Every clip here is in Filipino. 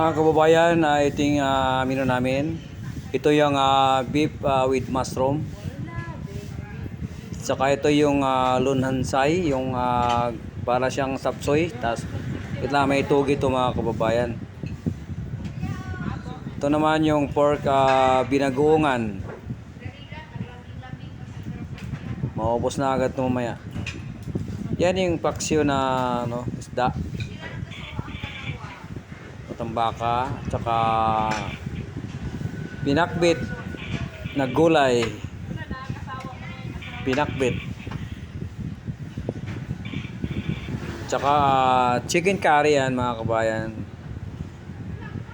Mga kababayan, ito yung menu namin. Ito yung beef with mushroom. Saka ito yung lunhansay, yung para siyang sapsoy. Tapos ito may tugi ito mga kababayan. Ito naman yung pork binagoongan. Maubos na agad ito mamaya. Yan yung paksyo na isda. Tambaka, tsaka pinakbit na gulay, pinakbit, tsaka chicken curry yan mga kabayan,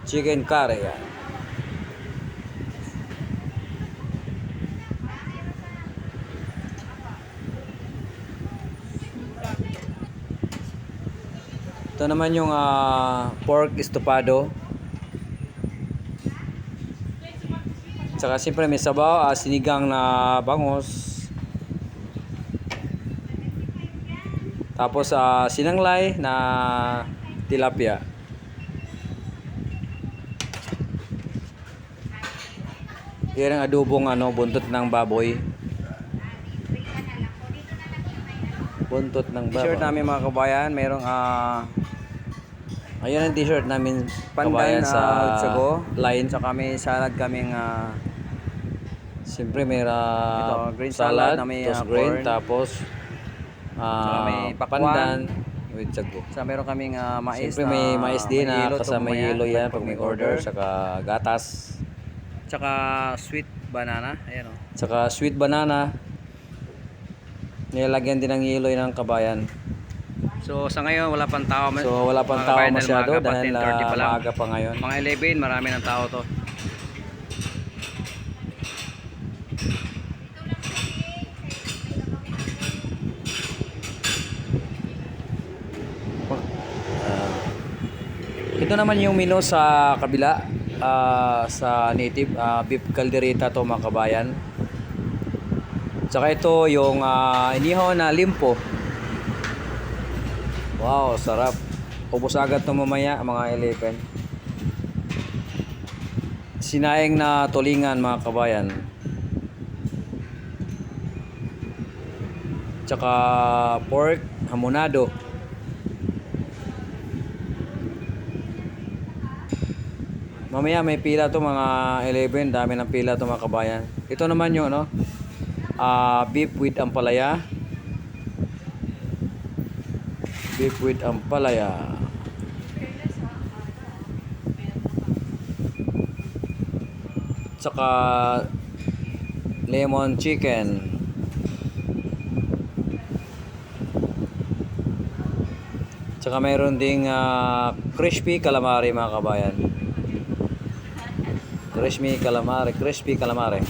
chicken curry yan. Ito naman yung pork estofado. Tsaka siyempre may sabaw, sinigang na bangos. Tapos sinanglay na tilapia. Yan ang adobong buntot ng baboy. Buntot ng baboy. T-shirt namin mga kabayan, merong ayun ang t-shirt namin pandan sa Utsago line. Tsaka may salad kaming siyempre may green salad na may green, tapos may pandan with Utsago. Sa meron kaming mais. Siyempre may mais din na kasama yelo yan pag may order. Tsaka gatas. Tsaka sweet banana. Ayan o. Tsaka sweet banana. Nilagyan din ng yelo ng kabayan. So sa ngayon wala pang tao. So wala pang tao masyado dahil maaga pa ngayon. Mga 11, marami ng tao to. Ito naman yung menu sa kabila, sa native beef caldereta to mga kabayan. Tsaka ito yung inihaw na limpo. Wow, sarap. Ubos agad ito mamaya mga 11. Sinaing na tulingan mga kabayan. Tsaka pork hamonado. Mamaya may pila to mga 11. Dami ng pila to mga kabayan. Ito naman yung beef with ampalaya. Beef with ampalaya. Tsaka lemon chicken. Tsaka mayroon ding crispy calamari mga kabayan. Crispy calamari.